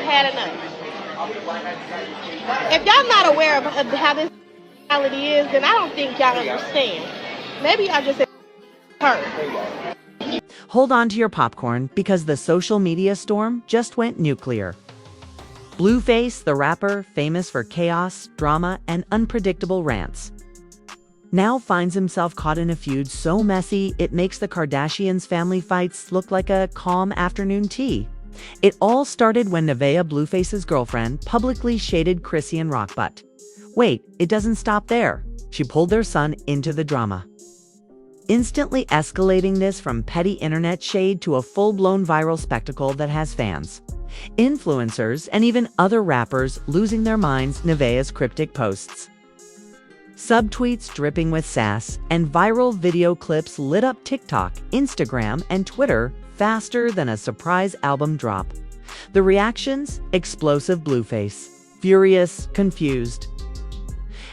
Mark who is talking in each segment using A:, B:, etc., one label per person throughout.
A: had enough. If y'all not aware of how this reality is, then I don't think y'all understand. Maybe y'all just heard.
B: Hold on to your popcorn because the social media storm just went nuclear. Blueface, the rapper, famous for chaos, drama, and unpredictable rants, now finds himself caught in a feud so messy it makes the Kardashians' family fights look like a calm afternoon tea. It all started when Neveah, Blueface's girlfriend, publicly shaded Chrisean Rock, but wait, it doesn't stop there. She pulled their son into the drama, instantly escalating this from petty internet shade to a full-blown viral spectacle that has fans, influencers, and even other rappers losing their minds. Neveah's cryptic posts, subtweets dripping with sass, and viral video clips lit up TikTok, Instagram, and Twitter faster than a surprise album drop. The reactions? Explosive. Blueface, furious, confused,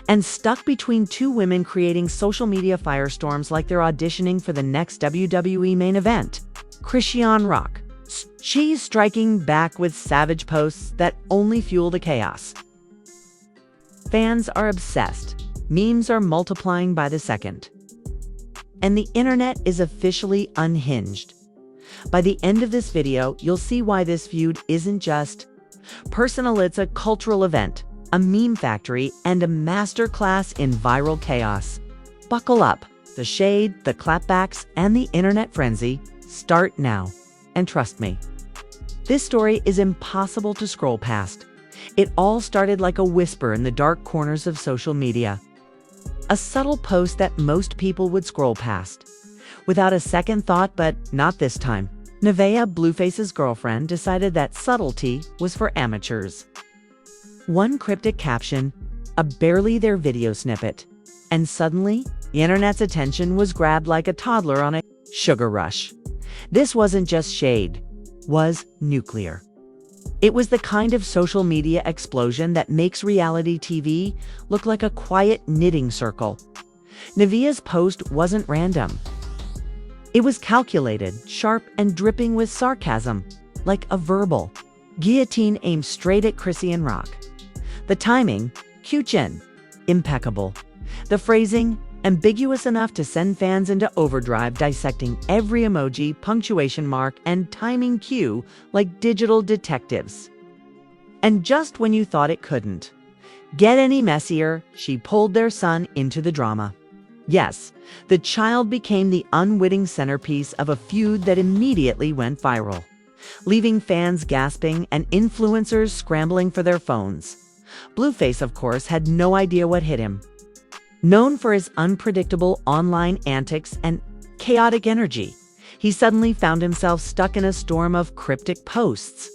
B: and stuck between two women, creating social media firestorms like they're auditioning for the next WWE main event. Chrisean Rock, she's striking back with savage posts that only fuel the chaos. Fans are obsessed. Memes are multiplying by the second. And the internet is officially unhinged. By the end of this video, you'll see why this feud isn't just personal, it's a cultural event, a meme factory, and a masterclass in viral chaos. Buckle up. The shade, the clapbacks, and the internet frenzy start now. And trust me, this story is impossible to scroll past. It all started like a whisper in the dark corners of social media. A subtle post that most people would scroll past without a second thought, but not this time. Neveah, Blueface's girlfriend, decided that subtlety was for amateurs. One cryptic caption, a barely there video snippet, and suddenly the internet's attention was grabbed like a toddler on a sugar rush. This wasn't just shade, was nuclear. It was the kind of social media explosion that makes reality TV look like a quiet knitting circle. Neveah's post wasn't random. It was calculated, sharp, and dripping with sarcasm, like a verbal guillotine aimed straight at Chrisean Rock. The timing, Q-chin, impeccable. The phrasing, ambiguous enough to send fans into overdrive, dissecting every emoji, punctuation mark, and timing cue like digital detectives. And just when you thought it couldn't get any messier, she pulled their son into the drama. Yes, the child became the unwitting centerpiece of a feud that immediately went viral, leaving fans gasping and influencers scrambling for their phones. Blueface, of course, had no idea what hit him. Known for his unpredictable online antics and chaotic energy, he suddenly found himself stuck in a storm of cryptic posts,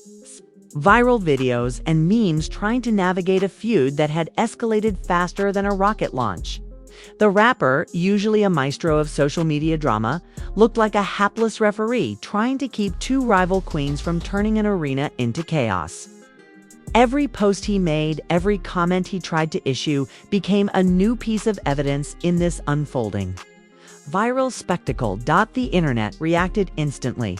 B: viral videos, and memes, trying to navigate a feud that had escalated faster than a rocket launch. The rapper, usually a maestro of social media drama, looked like a hapless referee trying to keep two rival queens from turning an arena into chaos. Every post he made, every comment he tried to issue, became a new piece of evidence in this unfolding viral spectacle. The internet reacted instantly.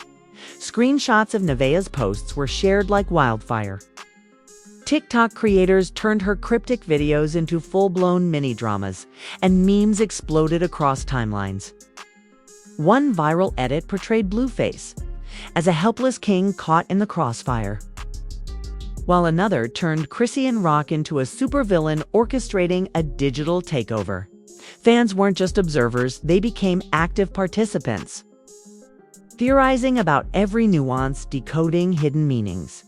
B: Screenshots of Neveah's posts were shared like wildfire. TikTok creators turned her cryptic videos into full-blown mini-dramas, and memes exploded across timelines. One viral edit portrayed Blueface as a helpless king caught in the crossfire, while another turned Chrisean Rock into a supervillain orchestrating a digital takeover. Fans weren't just observers, they became active participants, theorizing about every nuance, decoding hidden meanings,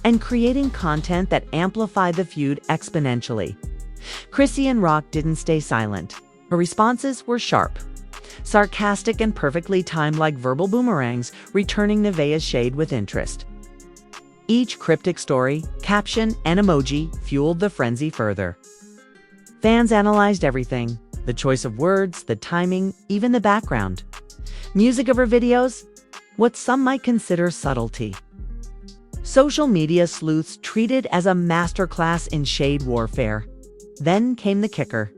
B: and creating content that amplified the feud exponentially. Chrisean Rock didn't stay silent. Her responses were sharp, sarcastic, and perfectly timed like verbal boomerangs, returning Neveah's shade with interest. Each cryptic story, caption, and emoji fueled the frenzy further. Fans analyzed everything: the choice of words, the timing, even the background music of her videos, what some might consider subtlety. Social media sleuths treated as a masterclass in shade warfare. Then came the kicker: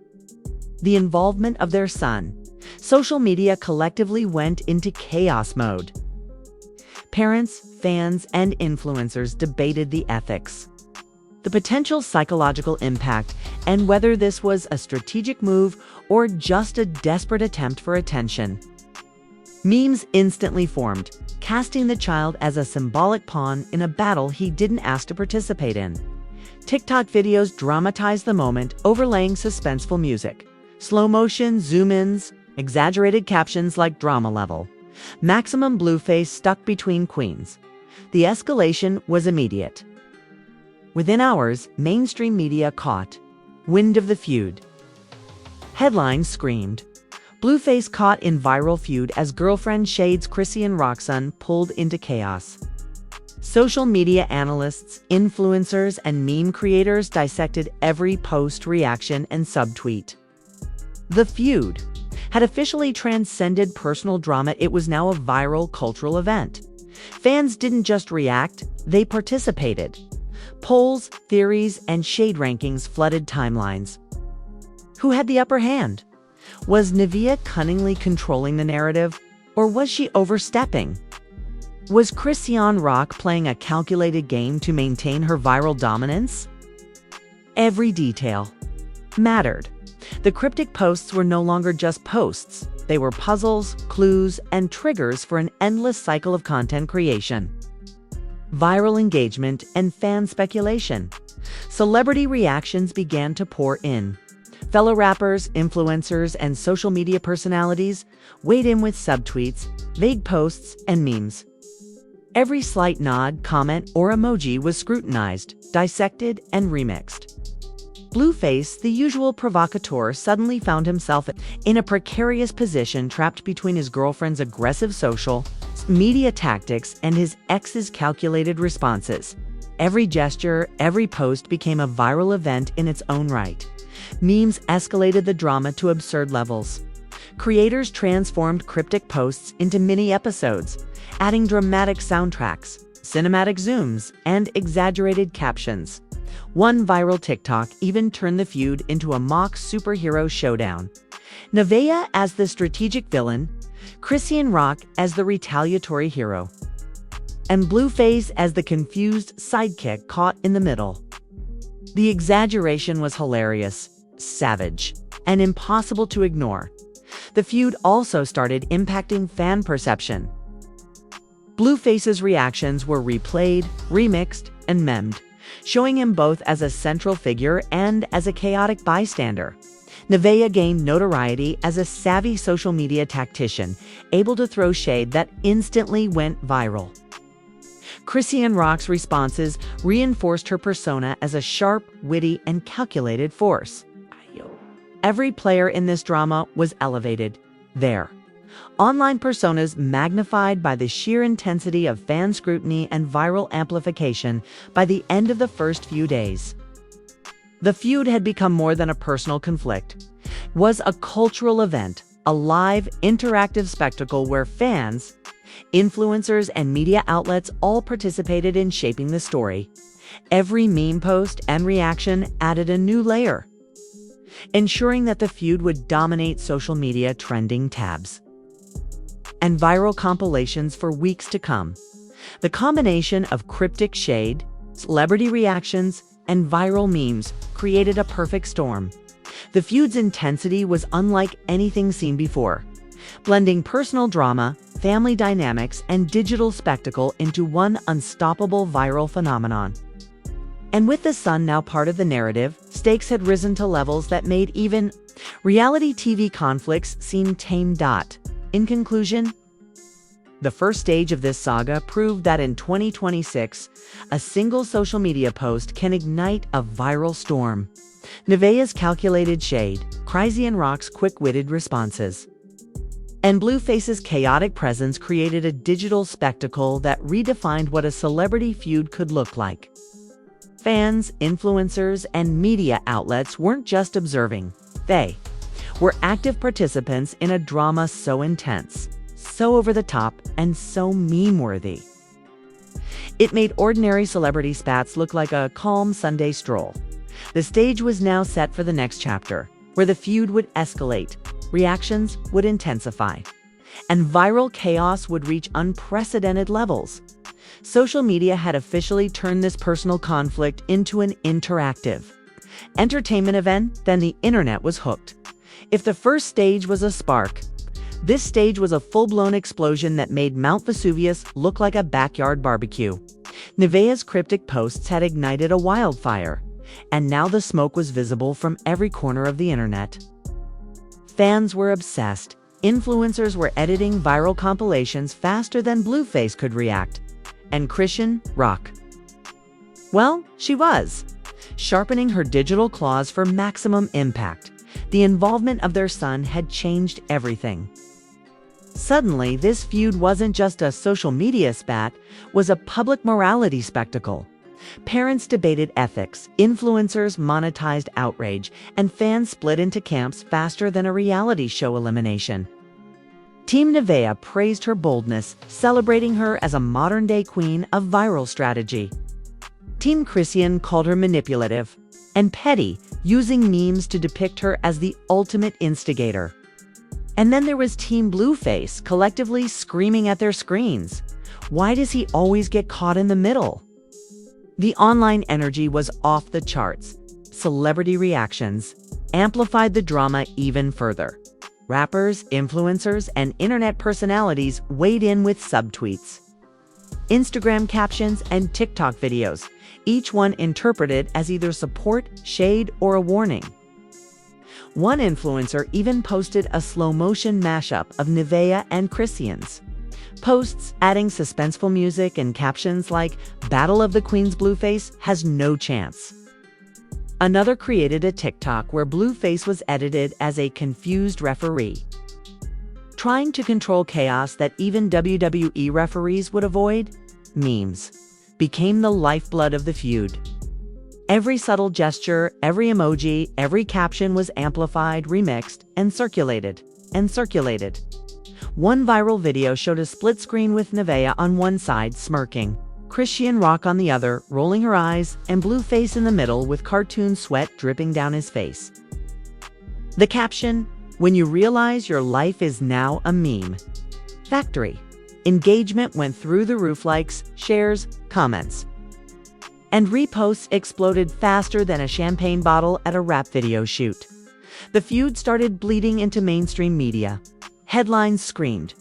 B: the involvement of their son. Social media collectively went into chaos mode. Parents, fans and influencers debated the ethics, the potential psychological impact, and whether this was a strategic move or just a desperate attempt for attention. Memes instantly formed, casting the child as a symbolic pawn in a battle he didn't ask to participate in. TikTok videos dramatized the moment, overlaying suspenseful music, slow-motion zoom-ins, exaggerated captions like drama level. Maximum Blueface stuck between queens. The escalation was immediate. Within hours, mainstream media caught wind of the feud. Headlines screamed, "Blueface caught in viral feud as girlfriend shades Chrisean Rock son pulled into chaos." Social media analysts, influencers, and meme creators dissected every post, reaction, and subtweet. The feud had officially transcended personal drama. It was now a viral cultural event. Fans didn't just react, they participated. Polls, theories, and shade rankings flooded timelines. Who had the upper hand? Was Neveah cunningly controlling the narrative, or was she overstepping? Was Chrisean Rock playing a calculated game to maintain her viral dominance? Every detail mattered. The cryptic posts were no longer just posts. They were puzzles, clues, and triggers for an endless cycle of content creation. Viral engagement and fan speculation. Celebrity reactions began to pour in. Fellow rappers, influencers, and social media personalities weighed in with subtweets, vague posts, and memes. Every slight nod, comment, or emoji was scrutinized, dissected, and remixed. Blueface, the usual provocateur, suddenly found himself in a precarious position, trapped between his girlfriend's aggressive social media tactics and his ex's calculated responses. Every gesture, every post became a viral event in its own right. Memes escalated the drama to absurd levels. Creators transformed cryptic posts into mini-episodes, adding dramatic soundtracks, cinematic zooms, and exaggerated captions. One viral TikTok even turned the feud into a mock superhero showdown. Neveah as the strategic villain, Chrisean Rock as the retaliatory hero, and Blueface as the confused sidekick caught in the middle. The exaggeration was hilarious, savage, and impossible to ignore. The feud also started impacting fan perception. Blueface's reactions were replayed, remixed, and memed, showing him both as a central figure and as a chaotic bystander. Neveah gained notoriety as a savvy social media tactician, able to throw shade that instantly went viral. Chrisean Rock's responses reinforced her persona as a sharp, witty, and calculated force. Every player in this drama was elevated. Their online personas magnified by the sheer intensity of fan scrutiny and viral amplification by the end of the first few days. The feud had become more than a personal conflict. It was a cultural event, a live, interactive spectacle where fans, influencers, and media outlets all participated in shaping the story. Every meme post and reaction added a new layer, ensuring that the feud would dominate social media trending tabs and viral compilations for weeks to come. The combination of cryptic shade, celebrity reactions, and viral memes created a perfect storm. The feud's intensity was unlike anything seen before, blending personal drama, family dynamics, and digital spectacle into one unstoppable viral phenomenon. And with the sun now part of the narrative, stakes had risen to levels that made even reality TV conflicts seem tame. In conclusion, the first stage of this saga proved that in 2026, a single social media post can ignite a viral storm. Neveah's calculated shade, Chrisean Rock's quick-witted responses, and Blueface's chaotic presence created a digital spectacle that redefined what a celebrity feud could look like. Fans, influencers, and media outlets weren't just observing. They were active participants in a drama so intense, so over-the-top, and so meme-worthy. It made ordinary celebrity spats look like a calm Sunday stroll. The stage was now set for the next chapter, where the feud would escalate, reactions would intensify, and viral chaos would reach unprecedented levels. Social media had officially turned this personal conflict into an interactive entertainment event, then the internet was hooked. If the first stage was a spark, this stage was a full-blown explosion that made Mount Vesuvius look like a backyard barbecue. Neveah's cryptic posts had ignited a wildfire, and now the smoke was visible from every corner of the internet. Fans were obsessed. Influencers were editing viral compilations faster than Blueface could react. And Chrisean Rock, well, she was sharpening her digital claws for maximum impact. The involvement of their son had changed everything. Suddenly, this feud wasn't just a social media spat, was a public morality spectacle. Parents debated ethics, influencers monetized outrage, and fans split into camps faster than a reality show elimination. Team Neveah praised her boldness, celebrating her as a modern-day queen of viral strategy. Team Chrisean called her manipulative and petty, using memes to depict her as the ultimate instigator. And then there was Team Blueface, collectively screaming at their screens. Why does he always get caught in the middle? The online energy was off the charts. Celebrity reactions amplified the drama even further. Rappers, influencers, and internet personalities weighed in with subtweets, Instagram captions, and TikTok videos, each one interpreted as either support, shade, or a warning. One influencer even posted a slow-motion mashup of Neveah and Chrisean's posts, adding suspenseful music and captions like "Battle of the Queens Blueface has no chance." Another created a TikTok where Blueface was edited as a confused referee, trying to control chaos that even WWE referees would avoid. Memes became the lifeblood of the feud. Every subtle gesture, every emoji, every caption was amplified, remixed, and circulated. One viral video showed a split screen with Neveah on one side smirking, Chrisean Rock on the other, rolling her eyes, and Blueface in the middle with cartoon sweat dripping down his face. The caption, "When you realize your life is now a meme." Factory. Engagement went through the roof, likes, shares, comments, and reposts exploded faster than a champagne bottle at a rap video shoot. The feud started bleeding into mainstream media. Headlines screamed,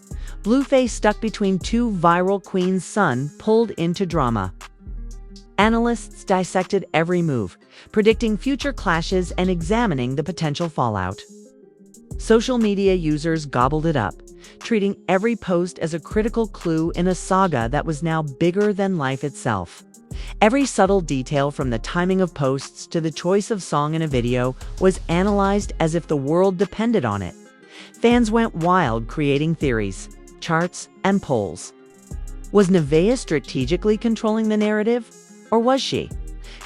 B: "Blueface stuck between two viral queens' son pulled into drama." Analysts dissected every move, predicting future clashes and examining the potential fallout. Social media users gobbled it up, treating every post as a critical clue in a saga that was now bigger than life itself. Every subtle detail, from the timing of posts to the choice of song in a video, was analyzed as if the world depended on it. Fans went wild, creating theories, charts, and polls. Was Neveah strategically controlling the narrative? Or was she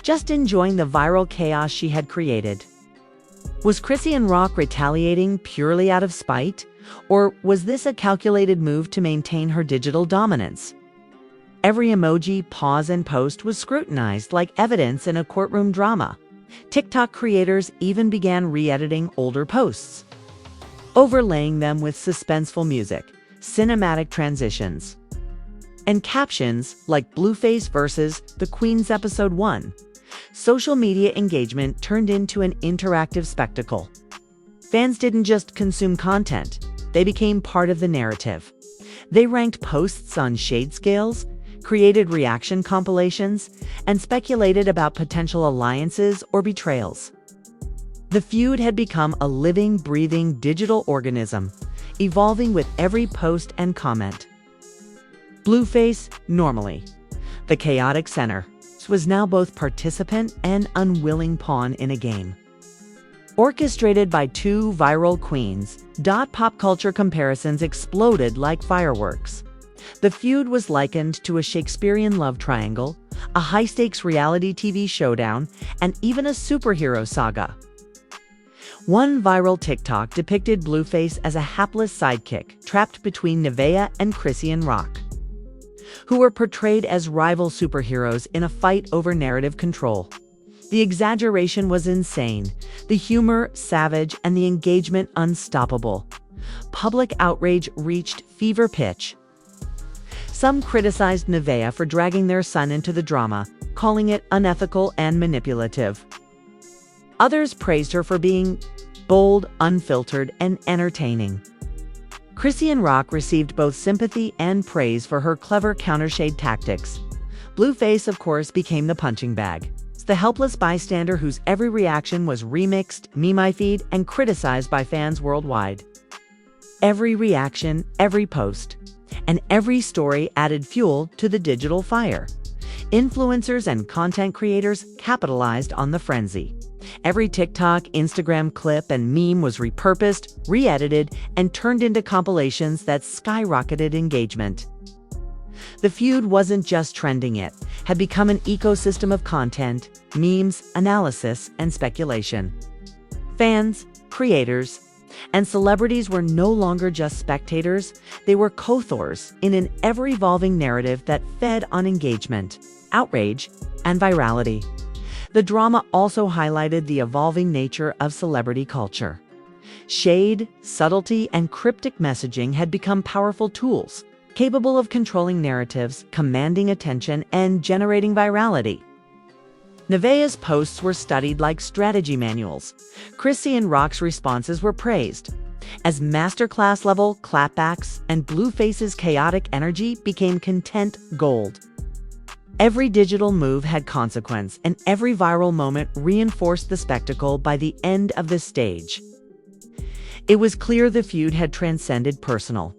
B: just enjoying the viral chaos she had created? Was Chrisean Rock retaliating purely out of spite? Or was this a calculated move to maintain her digital dominance? Every emoji, pause, and post was scrutinized like evidence in a courtroom drama. TikTok creators even began re-editing older posts, overlaying them with suspenseful music, cinematic transitions, and captions like "Blueface versus the Queens Episode 1. Social media engagement turned into an interactive spectacle. Fans didn't just consume content, they became part of the narrative. They ranked posts on shade scales, created reaction compilations, and speculated about potential alliances or betrayals. The feud had become a living, breathing digital organism, evolving with every post and comment. Blueface, normally the chaotic center, was now both participant and unwilling pawn in a game. Orchestrated by two viral queens, pop culture comparisons exploded like fireworks. The feud was likened to a Shakespearean love triangle, a high-stakes reality TV showdown, and even a superhero saga. One viral TikTok depicted Blueface as a hapless sidekick trapped between Neveah and Chrisean Rock, who were portrayed as rival superheroes in a fight over narrative control. The exaggeration was insane, the humor savage, and the engagement unstoppable. Public outrage reached fever pitch. Some criticized Neveah for dragging their son into the drama, calling it unethical and manipulative. Others praised her for being bold, unfiltered, and entertaining. Chrisean Rock received both sympathy and praise for her clever countershade tactics. Blueface, of course, became the punching bag, the helpless bystander whose every reaction was remixed, memified, and criticized by fans worldwide. Every reaction, every post, and every story added fuel to the digital fire. Influencers and content creators capitalized on the frenzy. Every TikTok, Instagram clip, and meme was repurposed, re-edited, and turned into compilations that skyrocketed engagement. The feud wasn't just trending, it had become an ecosystem of content, memes, analysis, and speculation. Fans, creators, and celebrities were no longer just spectators, they were co-authors in an ever-evolving narrative that fed on engagement, outrage, and virality. The drama also highlighted the evolving nature of celebrity culture. Shade, subtlety, and cryptic messaging had become powerful tools, capable of controlling narratives, commanding attention, and generating virality. Neveah's posts were studied like strategy manuals. Chrisean Rock's responses were praised as masterclass-level clapbacks, and Blueface's chaotic energy became content gold. Every digital move had consequence, and every viral moment reinforced the spectacle by the end of the stage. It was clear the feud had transcended personal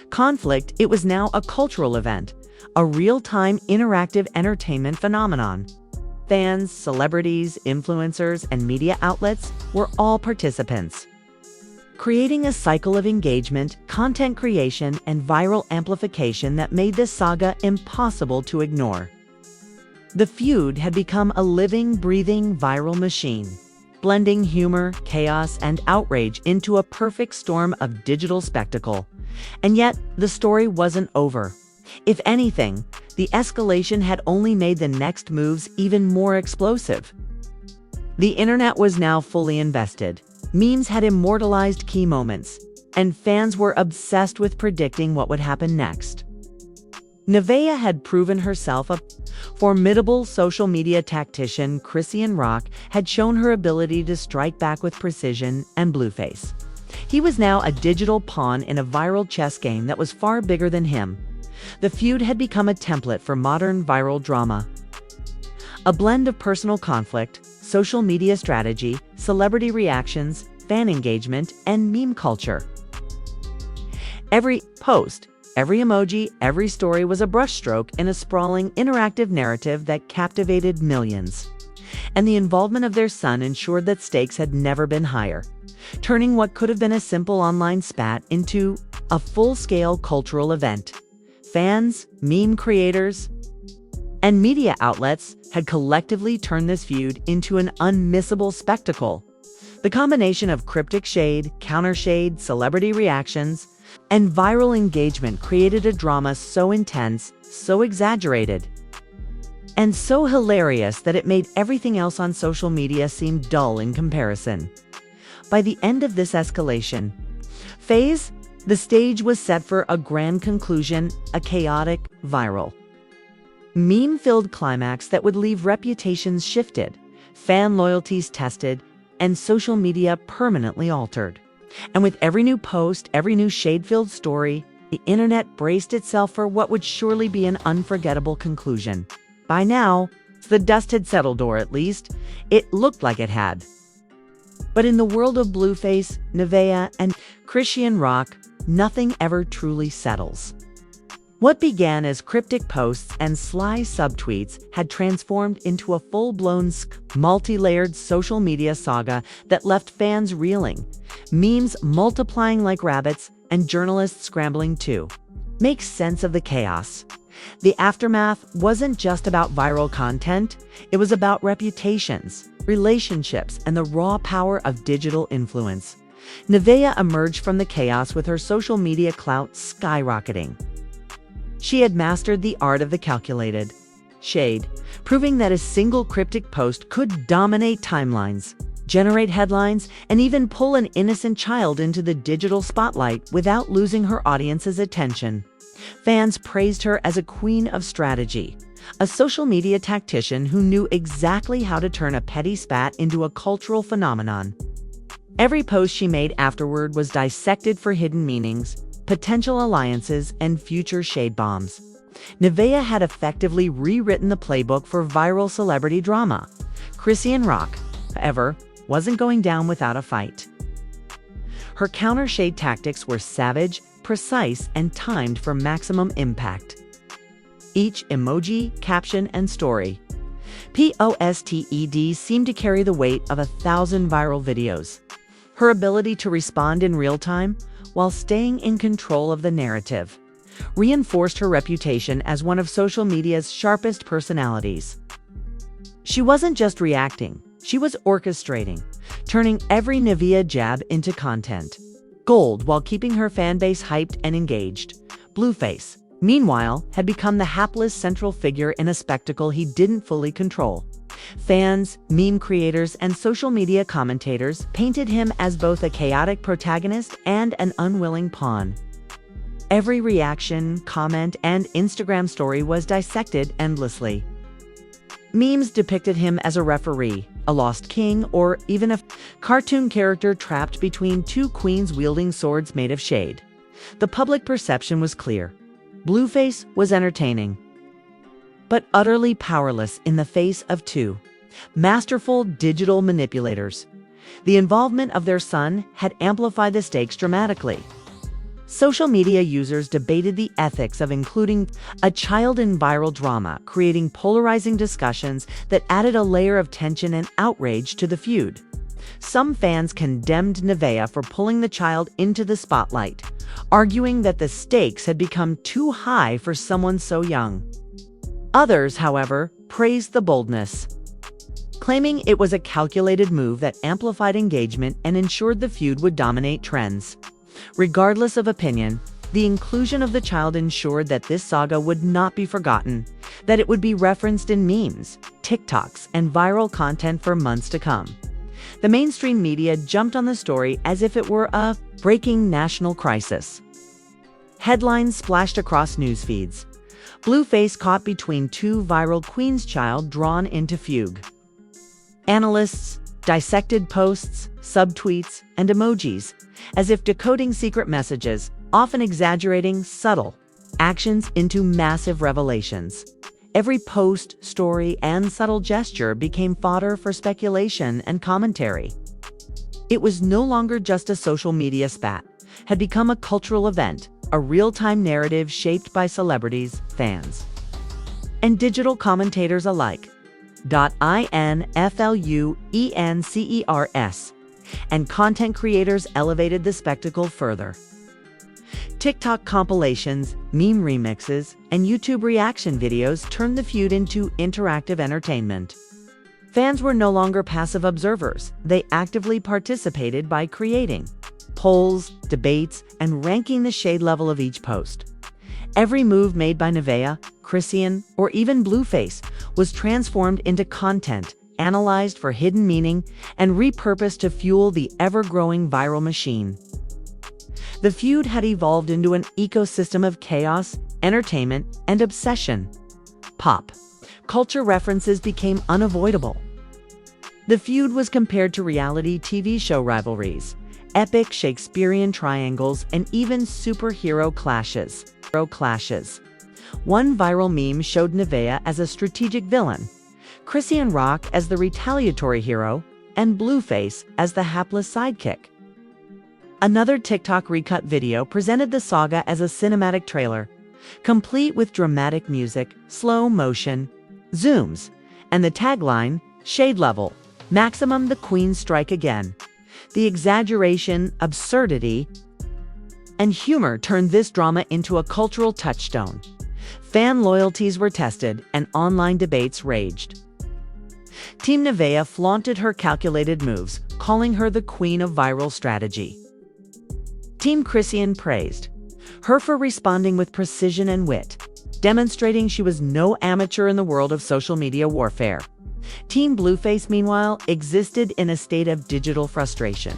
B: conflict. It was now a cultural event, a real-time interactive entertainment phenomenon. Fans, celebrities, influencers, and media outlets were all participants, creating a cycle of engagement, content creation, and viral amplification that made this saga impossible to ignore. The feud had become a living, breathing, viral machine, blending humor, chaos, and outrage into a perfect storm of digital spectacle. And yet, the story wasn't over. If anything, the escalation had only made the next moves even more explosive. The internet was now fully invested. Memes had immortalized key moments, and fans were obsessed with predicting what would happen next. Neveah had proven herself a formidable social media tactician. Chrisean Rock had shown her ability to strike back with precision, and Blueface, he was now a digital pawn in a viral chess game that was far bigger than him. The feud had become a template for modern viral drama, a blend of personal conflict, social media strategy, celebrity reactions, fan engagement, and meme culture. Every post, every emoji, every story was a brushstroke in a sprawling, interactive narrative that captivated millions. And the involvement of their son ensured that stakes had never been higher, turning what could have been a simple online spat into a full-scale cultural event. Fans, meme creators, and media outlets had collectively turned this feud into an unmissable spectacle. The combination of cryptic shade, counter-shade, celebrity reactions, and viral engagement created a drama so intense, so exaggerated, and so hilarious that it made everything else on social media seem dull in comparison. By the end of this escalation phase, the stage was set for a grand conclusion, a chaotic, viral, meme-filled climax that would leave reputations shifted, fan loyalties tested, and social media permanently altered. And with every new post, every new shade-filled story, the internet braced itself for what would surely be an unforgettable conclusion. By now, the dust had settled, or at least, it looked like it had. But in the world of Blueface, Neveah, and Chrisean Rock, nothing ever truly settles. What began as cryptic posts and sly subtweets had transformed into a full-blown, multi-layered social media saga that left fans reeling, memes multiplying like rabbits, and journalists scrambling to make sense of the chaos. The aftermath wasn't just about viral content, it was about reputations, relationships, and the raw power of digital influence. Neveah emerged from the chaos with her social media clout skyrocketing. She had mastered the art of the calculated shade, proving that a single cryptic post could dominate timelines, generate headlines, and even pull an innocent child into the digital spotlight without losing her audience's attention. Fans praised her as a queen of strategy, a social media tactician who knew exactly how to turn a petty spat into a cultural phenomenon. Every post she made afterward was dissected for hidden meanings, potential alliances, and future shade bombs. Neveah had effectively rewritten the playbook for viral celebrity drama. Chrisean Rock, however, wasn't going down without a fight. Her counter-shade tactics were savage, precise, and timed for maximum impact. Each emoji, caption, and story posted seemed to carry the weight of 1,000 viral videos. Her ability to respond in real time while staying in control of the narrative reinforced her reputation as one of social media's sharpest personalities. She wasn't just reacting, she was orchestrating, turning every Neveah jab into content gold while keeping her fanbase hyped and engaged. Blueface, meanwhile, had become the hapless central figure in a spectacle he didn't fully control. Fans, meme creators, and social media commentators painted him as both a chaotic protagonist and an unwilling pawn. Every reaction, comment, and Instagram story was dissected endlessly. Memes depicted him as a referee, a lost king, or even a cartoon character trapped between two queens wielding swords made of shade. The public perception was clear. Blueface was entertaining, but utterly powerless in the face of two masterful digital manipulators. The involvement of their son had amplified the stakes dramatically. Social media users debated the ethics of including a child in viral drama, creating polarizing discussions that added a layer of tension and outrage to the feud. Some fans condemned Neveah for pulling the child into the spotlight, arguing that the stakes had become too high for someone so young. Others, however, praised the boldness, claiming it was a calculated move that amplified engagement and ensured the feud would dominate trends. Regardless of opinion, the inclusion of the child ensured that this saga would not be forgotten, that it would be referenced in memes, TikToks, and viral content for months to come. The mainstream media jumped on the story as if it were a breaking national crisis. Headlines splashed across news feeds. Blueface caught between two viral Queen's Child drawn into feud. Analysts dissected posts, subtweets, and emojis, as if decoding secret messages, often exaggerating subtle actions into massive revelations. Every post, story, and subtle gesture became fodder for speculation and commentary. It was no longer just a social media spat, had become a cultural event, a real-time narrative shaped by celebrities, fans, and digital commentators alike. Influencers and content creators elevated the spectacle further. TikTok compilations, meme remixes, and YouTube reaction videos turned the feud into interactive entertainment. Fans were no longer passive observers, they actively participated by creating polls, debates, and ranking the shade level of each post. Every move made by Neveah, Chrisean, or even Blueface was transformed into content, analyzed for hidden meaning, and repurposed to fuel the ever-growing viral machine. The feud had evolved into an ecosystem of chaos, entertainment, and obsession. Pop culture references became unavoidable. The feud was compared to reality TV show rivalries, epic Shakespearean triangles, and even superhero clashes. One viral meme showed Neveah as a strategic villain, Chrisean Rock as the retaliatory hero, and Blueface as the hapless sidekick. Another TikTok recut video presented the saga as a cinematic trailer, complete with dramatic music, slow motion, zooms, and the tagline, "Shade level, maximum the Queens strike again." The exaggeration, absurdity, and humor turned this drama into a cultural touchstone. Fan loyalties were tested, and online debates raged. Team Neveah flaunted her calculated moves, calling her the queen of viral strategy. Team Chrisean praised her for responding with precision and wit, demonstrating she was no amateur in the world of social media warfare. Team Blueface, meanwhile, existed in a state of digital frustration.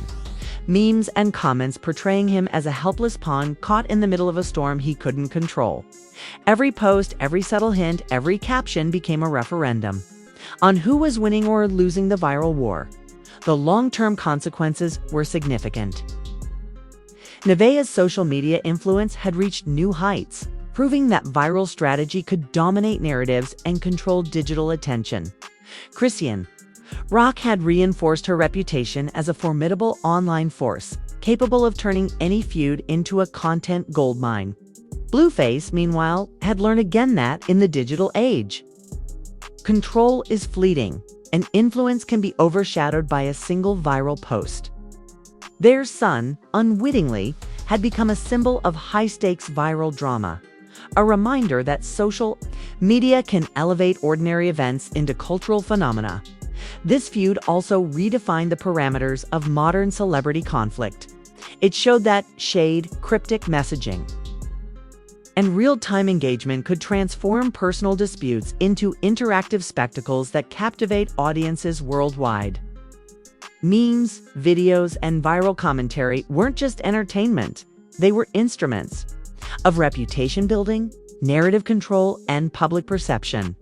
B: memes and comments portraying him as a helpless pawn caught in the middle of a storm he couldn't control. Every post, every subtle hint, every caption became a referendum on who was winning or losing the viral war. The long-term consequences were significant. Neveah's social media influence had reached new heights, proving that viral strategy could dominate narratives and control digital attention. Chrisean Rock had reinforced her reputation as a formidable online force, capable of turning any feud into a content goldmine. Blueface, meanwhile, had learned again that in the digital age, control is fleeting, and influence can be overshadowed by a single viral post. Their son, unwittingly, had become a symbol of high-stakes viral drama, a reminder that social media can elevate ordinary events into cultural phenomena. This feud also redefined the parameters of modern celebrity conflict. It showed that shade, cryptic messaging, and real-time engagement could transform personal disputes into interactive spectacles that captivate audiences worldwide. Memes, videos, and viral commentary weren't just entertainment. They were instruments of reputation building, narrative control, and public perception.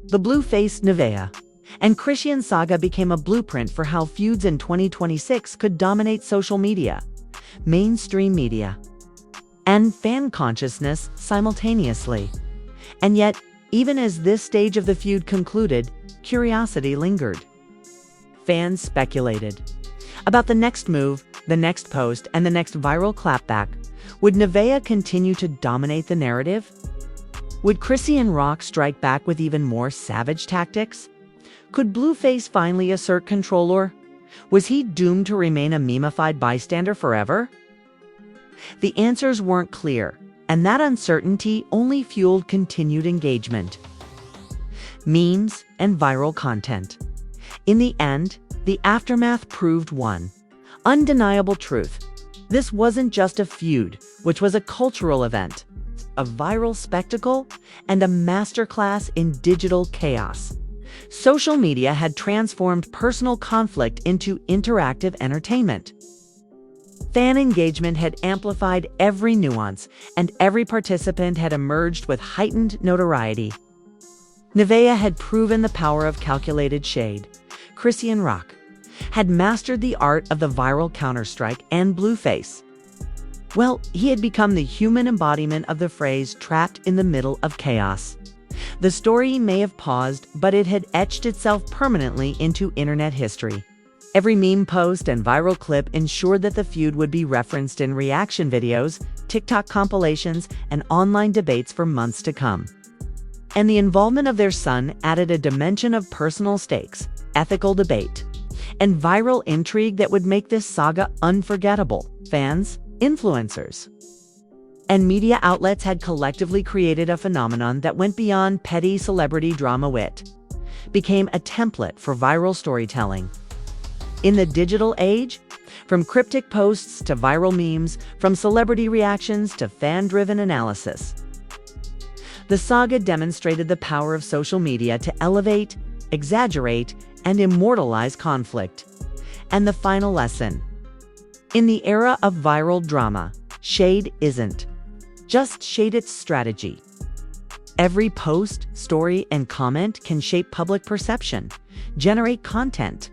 B: The Blueface Neveah and Chrisean saga became a blueprint for how feuds in 2026 could dominate social media, mainstream media, and fan consciousness simultaneously. And yet, even as this stage of the feud concluded, curiosity lingered. Fans speculated about the next move, the next post, and the next viral clapback. Would Neveah continue to dominate the narrative? Would Chrisean Rock strike back with even more savage tactics? Could Blueface finally assert control, or was he doomed to remain a memified bystander forever? The answers weren't clear, and that uncertainty only fueled continued engagement. Memes and viral content. In the end, the aftermath proved one undeniable truth. This wasn't just a feud, which was a cultural event, a viral spectacle, and a masterclass in digital chaos. Social media had transformed personal conflict into interactive entertainment. Fan engagement had amplified every nuance, and every participant had emerged with heightened notoriety. Neveah had proven the power of calculated shade. Chrisean Rock had mastered the art of the viral counterstrike, and Blueface, well, he had become the human embodiment of the phrase trapped in the middle of chaos. The story may have paused, but it had etched itself permanently into internet history. Every meme post and viral clip ensured that the feud would be referenced in reaction videos, TikTok compilations, and online debates for months to come. And the involvement of their son added a dimension of personal stakes, ethical debate, and viral intrigue that would make this saga unforgettable. Fans, influencers, and media outlets had collectively created a phenomenon that went beyond petty celebrity drama. Wit became a template for viral storytelling. In the digital age, from cryptic posts to viral memes, from celebrity reactions to fan-driven analysis, the saga demonstrated the power of social media to elevate, exaggerate, and immortalize conflict. And the final lesson: in the era of viral drama, shade isn't just shade, it's strategy. Every post, story, and comment can shape public perception, generate content,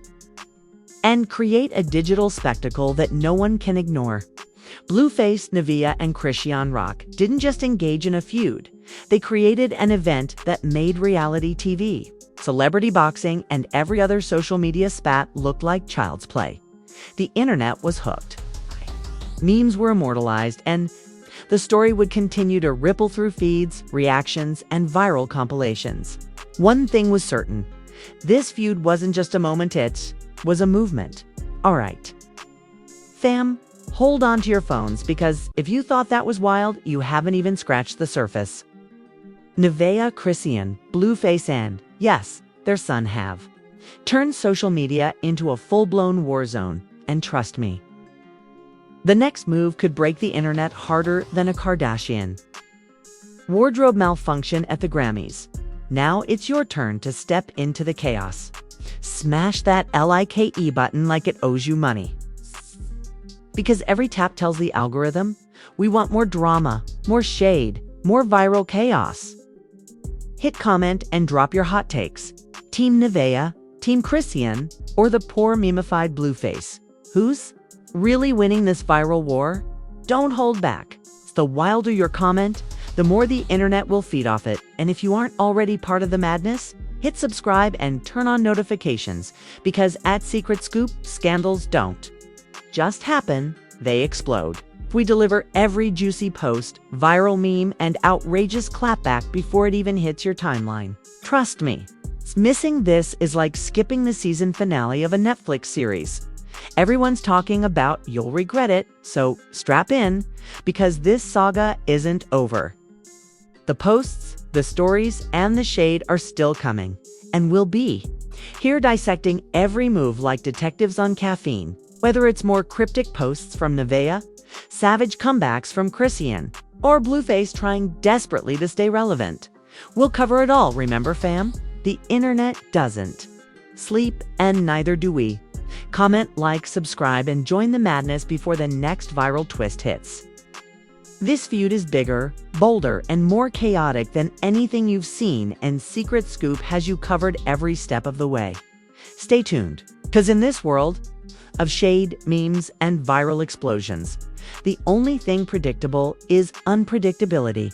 B: and create a digital spectacle that no one can ignore. Blueface, Neveah, and Chrisean Rock didn't just engage in a feud. They created an event that made reality TV, celebrity boxing, and every other social media spat look like child's play. The internet was hooked. Memes were immortalized, and the story would continue to ripple through feeds, reactions, and viral compilations. One thing was certain: this feud wasn't just a moment, it was a movement. All right, fam, hold on to your phones, because if you thought that was wild, you haven't even scratched the surface. Neveah, Chrisean, Blueface, and, yes, their son have turned social media into a full-blown war zone, and trust me, the next move could break the internet harder than a Kardashian. Wardrobe malfunction at the Grammys. Now it's your turn to step into the chaos. Smash that like button like it owes you money. Because every tap tells the algorithm, we want more drama, more shade, more viral chaos. Hit comment and drop your hot takes. Team Neveah, Team Chrisean, or the poor memeified Blueface? Who's really winning this viral war? Don't hold back. The wilder your comment, the more the internet will feed off it. And if you aren't already part of the madness, hit subscribe and turn on notifications, because at Secret Scoop, scandals don't just happen, they explode. We deliver every juicy post, viral meme, and outrageous clapback before it even hits your timeline. Trust me, missing this is like skipping the season finale of a Netflix series. Everyone's talking about you'll regret it, so strap in, because this saga isn't over. The posts, the stories, and the shade are still coming, and will be. Here dissecting every move like detectives on caffeine, whether it's more cryptic posts from Neveah, savage comebacks from Chrisean, or Blueface trying desperately to stay relevant. We'll cover it all, remember fam? The internet doesn't sleep, and neither do we. Comment, like, subscribe, and join the madness before the next viral twist hits. This feud is bigger, bolder, and more chaotic than anything you've seen, and Secret Scoop has you covered every step of the way. Stay tuned, because in this world of shade, memes, and viral explosions, the only thing predictable is unpredictability.